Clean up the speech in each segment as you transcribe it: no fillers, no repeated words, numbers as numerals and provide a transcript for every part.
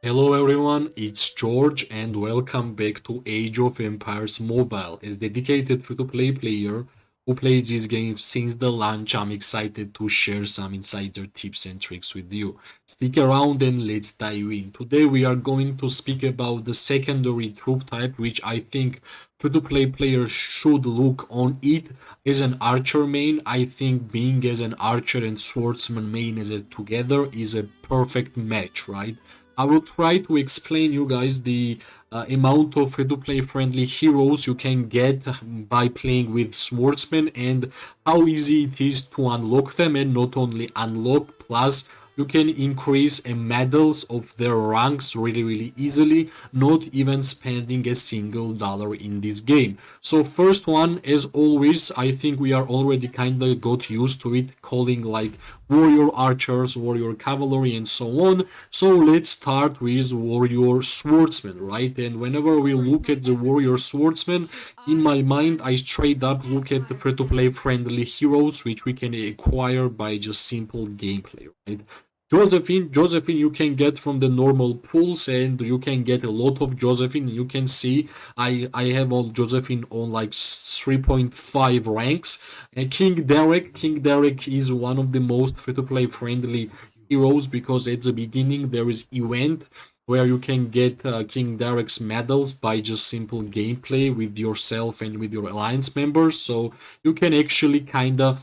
Hello everyone, it's George and welcome back to Age of Empires Mobile. As dedicated free-to-play player who plays this game since the launch, I'm excited to share some insider tips and tricks with you. Stick around and let's dive in. Today we are going to speak about the secondary troop type, which I think free-to-play players should look on it. As an archer main, I think being as an archer and swordsman main as a together is a perfect match, right? I will try to explain you guys the amount of free-to-play friendly heroes you can get by playing with swordsmen and how easy it is to unlock them, and not only unlock, plus you can increase medals of their ranks really easily, not even spending a single dollar in this game. So first one, as always, I think we are already kinda got used to it, calling like warrior archers, warrior cavalry, and so on. So let's start with warrior swordsmen, right? And whenever we look at the warrior swordsman, in my mind, I straight up look at the free-to-play friendly heroes which we can acquire by just simple gameplay, right? Josephine, you can get from the normal pools, and you can get a lot of Josephine. You can see I have all Josephine on like 3.5 ranks. And King Derek is one of the most free-to-play friendly heroes because at the beginning there is event where you can get King Derek's medals by just simple gameplay with yourself and with your alliance members. So you can actually kinda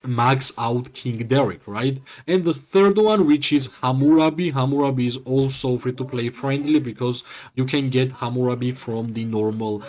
max out King Derek, right? And the third one, which is Hammurabi. Hammurabi is also free to play friendly because you can get Hammurabi from the normal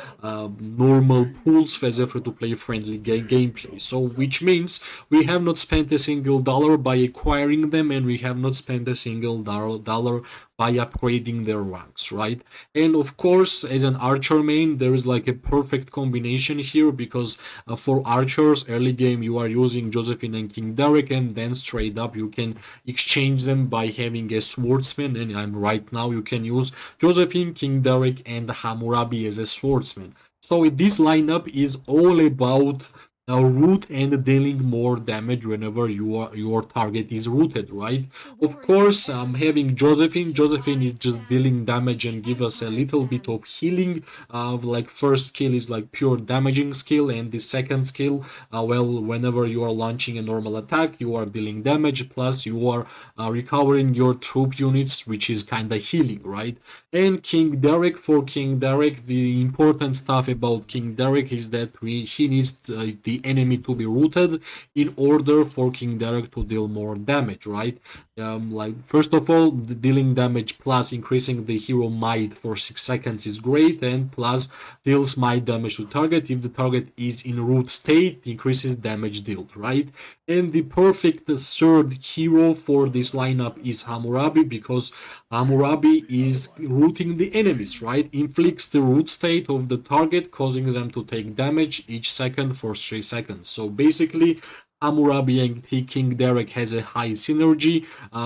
pools as a free to play friendly gameplay. So, which means we have not spent a single dollar by acquiring them, and we have not spent a single dollar by upgrading their ranks, right? And of course, as an archer main, there is like a perfect combination here because for archers, early game you are using Josephine and King Derek, and then straight up you can exchange them by having a swordsman. And I'm right now you can use Josephine, King Derek, and Hammurabi as a swordsman. So this lineup is all about root and dealing more damage whenever your target is rooted, right? Of course, having Josephine is just dealing damage and give us a little bit of healing. Like first skill is like pure damaging skill, and the second skill, well, whenever you are launching a normal attack, you are dealing damage, plus you are recovering your troop units, which is kinda healing, right? And King Derek, the important stuff about King Derek is that he needs the enemy to be rooted in order for King Derek to deal more damage, right? Like first of all, the dealing damage plus increasing the hero might for 6 seconds is great, and plus deals might damage to target. If the target is in root state, increases damage dealt, right? And the perfect third hero for this lineup is Hammurabi, because Hammurabi is rooting the enemies, right? Inflicts the root state of the target, causing them to take damage each second for 3 seconds. So basically, Hammurabi and King Derek has a high synergy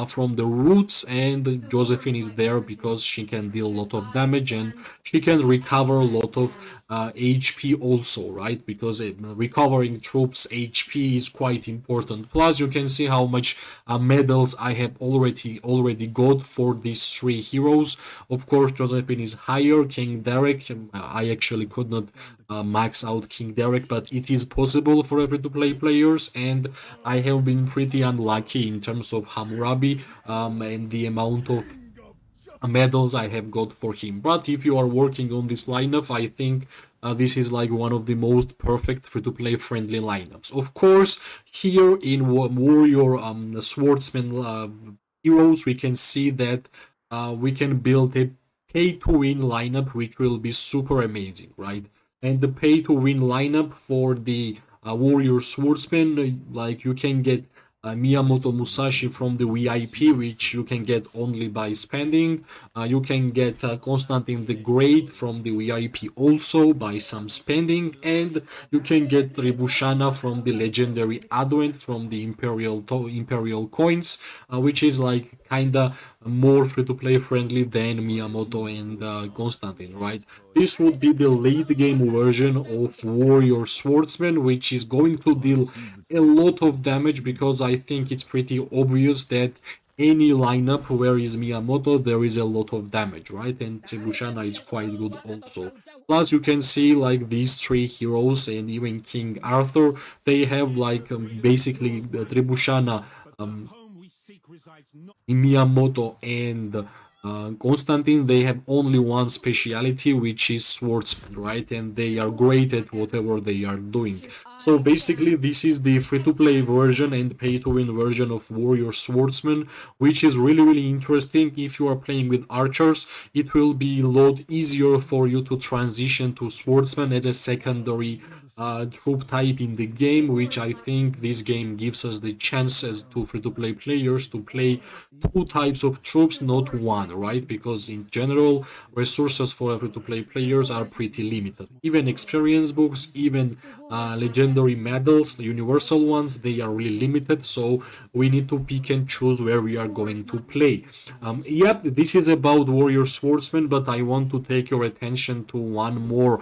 from the roots, and Josephine is there because she can deal a lot of damage and she can recover a lot of HP also, right? Because recovering troops HP is quite important. Plus, you can see how much medals I have already got for these three heroes. Of course, Josephine is higher. King Derek, I actually could not max out King Derek, but it is possible for every to play players, and I have been pretty unlucky in terms of Hammurabi and the amount of medals I have got for him. But if you are working on this lineup, I think this is like one of the most perfect free-to-play friendly lineups. Of course, here in Warrior Swordsman heroes, we can see that we can build a pay-to-win lineup, which will be super amazing, right? And the pay-to-win lineup for the Warrior Swordsman, like you can get Miyamoto Musashi from the VIP, which you can get only by spending. You can get Constantine the Great from the VIP also by some spending, and you can get Tribushana from the legendary Advent from the Imperial coins, which is like kinda more free-to-play friendly than Miyamoto and Constantine, right? This would be the late game version of Warrior Swordsman, which is going to deal a lot of damage because I think it's pretty obvious that any lineup where is Miyamoto, there is a lot of damage, right? And Tribushana is quite good also. Plus, you can see like these three heroes and even King Arthur, they have like basically Tribushana, um, Miyamoto, and Constantine, they have only one speciality, which is swordsman, right? And they are great at whatever they are doing. So basically, this is the free-to-play version and pay-to-win version of Warrior Swordsman, which is really, really interesting. If you are playing with archers, it will be a lot easier for you to transition to swordsman as a secondary troop type in the game, which I think this game gives us the chances to free-to-play players to play two types of troops, not one, right? Because in general, resources for free-to-play players are pretty limited. Even experience books, even legendary medals, the universal ones, they are really limited. So we need to pick and choose where we are going to play. Yep, this is about Warrior Swordsman, but I want to take your attention to one more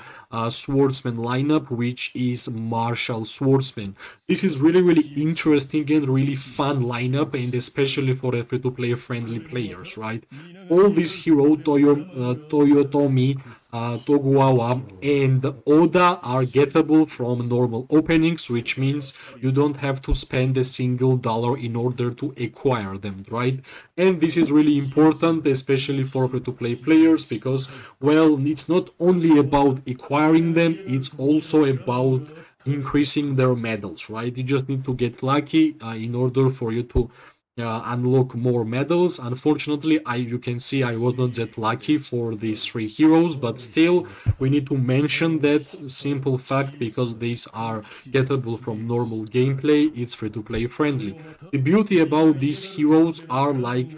swordsman lineup, which is Marshal Swordsman. This is really, really interesting and really fun lineup, and especially for free-to-play friendly players, right? All these heroes, Toyotomi, Togugawa, and Oda are gettable from normal openings, which means you don't have to spend a single dollar in order to acquire them, right? And this is really important, especially for free-to-play players, because, well, it's not only about acquiring them, it's also about increasing their medals, right? You just need to get lucky in order for you to unlock more medals. Unfortunately, you can see I was not that lucky for these three heroes, but still we need to mention that simple fact because these are gettable from normal gameplay. It's free to play friendly. The beauty about these heroes are like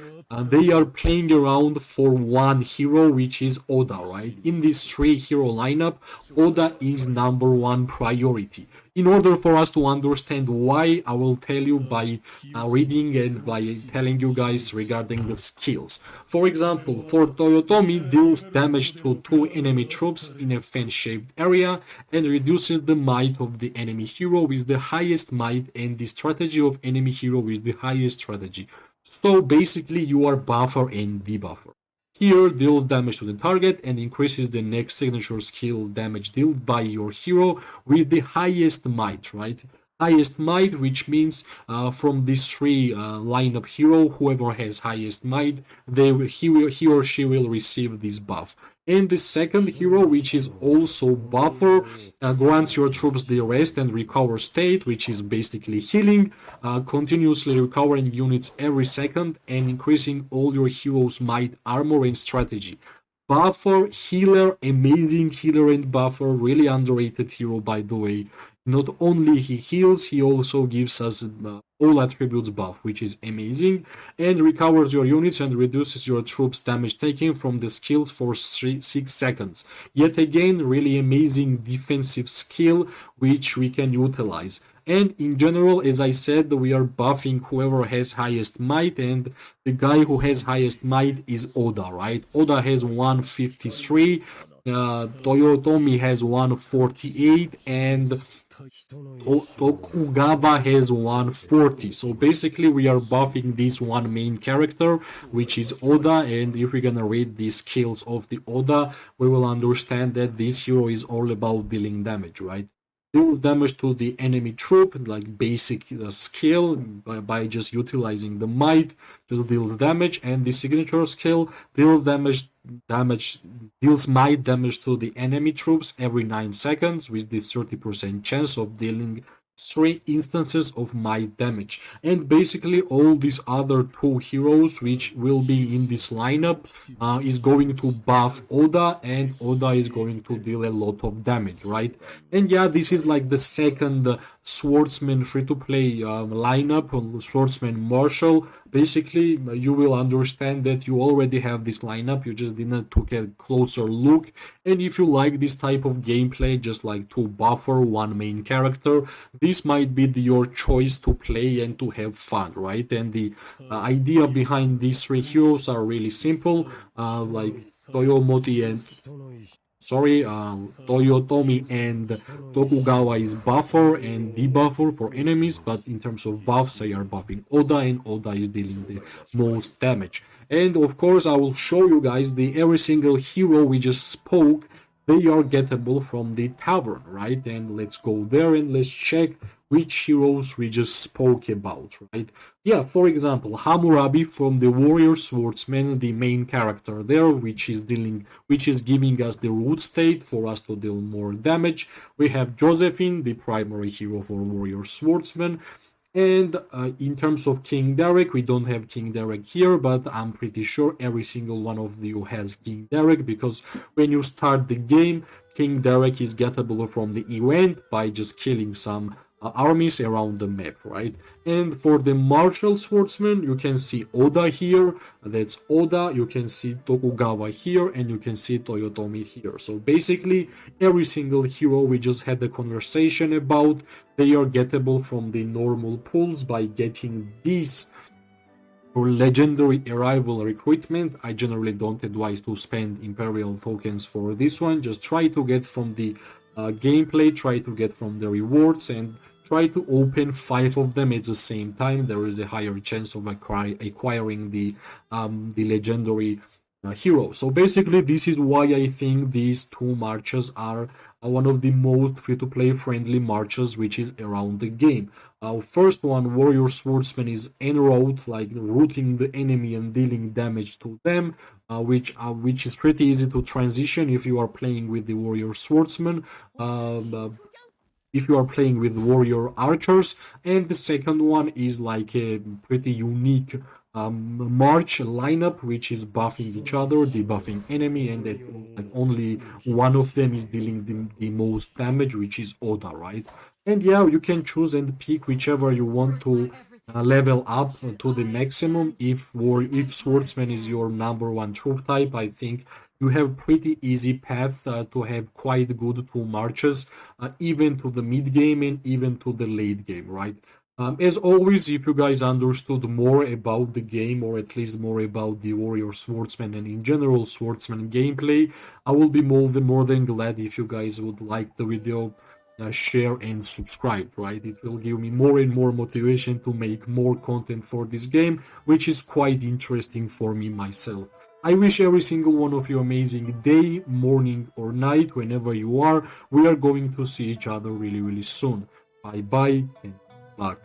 they are playing around for one hero, which is Oda, right? In this three hero lineup, Oda is number one priority. In order for us to understand why, I will tell you by reading and by telling you guys regarding the skills. For example, for Toyotomi, deals damage to two enemy troops in a fan-shaped area and reduces the might of the enemy hero with the highest might and the strategy of enemy hero with the highest strategy. So basically you are buffer and debuffer. Here deals damage to the target and increases the next signature skill damage dealt by your hero with the highest might, right? Highest might, which means from these three lineup hero, whoever has highest might, he or she will receive this buff. And the second hero, which is also buffer, grants your troops the rest and recover state, which is basically healing, continuously recovering units every second and increasing all your heroes' might, armor, and strategy. Buffer, healer, amazing healer and buffer, really underrated hero by the way. Not only he heals, he also gives us all attributes buff, which is amazing, and recovers your units and reduces your troops' damage taken from the skills for 6 seconds. Yet again, really amazing defensive skill, which we can utilize. And in general, as I said, we are buffing whoever has highest might, and the guy who has highest might is Oda, right? Oda has 153, Toyotomi has 148, and Tokugawa has 140. So basically we are buffing this one main character, which is Oda, and if we're gonna read the skills of the Oda, we will understand that this hero is all about dealing damage, right? Deals damage to the enemy troop, like basic skill, by just utilizing the might to deal damage, and the signature skill deals deals might damage to the enemy troops every 9 seconds with the 30% chance of dealing 3 instances of might damage. And basically all these other two heroes which will be in this lineup is going to buff Oda, and Oda is going to deal a lot of damage, right? And yeah, this is like the second swordsman free-to-play lineup on Swordsman Marshal. Basically, you will understand that you already have this lineup, you just didn't took a closer look. And if you like this type of gameplay, just like to buffer one main character, this might be your choice to play and to have fun, right? And the idea behind these three heroes are really simple, like Toyotomi and sorry, Toyotomi and Tokugawa is buffer and debuffer for enemies, but in terms of buffs, they are buffing Oda, and Oda is dealing the most damage. And of course, I will show you guys the every single hero we just spoke. They are gettable from the Tavern, right? And let's go there and let's check which heroes we just spoke about, right? Yeah, for example, Hammurabi from the Warrior Swordsmen, the main character there, which is giving us the root state for us to deal more damage. We have Josephine, the primary hero for Warrior Swordsmen. And in terms of King Derek, we don't have King Derek here, but I'm pretty sure every single one of you has King Derek, because when you start the game, King Derek is gettable from the event by just killing some armies around the map, right? And for the Marshal Swordsman, you can see Oda here, that's Oda, you can see Tokugawa here, and you can see Toyotomi here. So basically, every single hero we just had a conversation about, they are gettable from the normal pools by getting these. For legendary arrival recruitment, I generally don't advise to spend Imperial tokens for this one. Just try to get from the gameplay, try to get from the rewards, and try to open 5 of them at the same time. There is a higher chance of acquiring the legendary hero. So basically, this is why I think these two marches are one of the most free-to-play friendly marches which is around the game. First one, Warrior Swordsman, is en route, like rooting the enemy and dealing damage to them, which is pretty easy to transition if you are playing with the Warrior Swordsman. If you are playing with warrior archers. And the second one is like a pretty unique march lineup, which is buffing each other, debuffing enemy, and that like only one of them is dealing the most damage, which is Oda, right? And yeah, you can choose and pick whichever you want to level up to the maximum. If swordsman is your number one troop type, I think you have pretty easy path to have quite good two marches, even to the mid game and even to the late game, right? As always, if you guys understood more about the game, or at least more about the Warrior Swordsman and in general Swordsman gameplay, I will be more than glad if you guys would like the video, share and subscribe, right? It will give me more and more motivation to make more content for this game, which is quite interesting for me myself. I wish every single one of you amazing day, morning or night, whenever you are. We are going to see each other really, really soon. Bye bye and luck.